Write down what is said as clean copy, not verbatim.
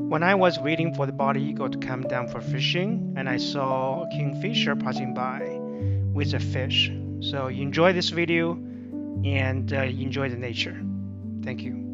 When I was waiting for the bald eagle to come down for fishing, and I saw a kingfisher passing by with a fish. So enjoy this video and enjoy the nature. Thank you.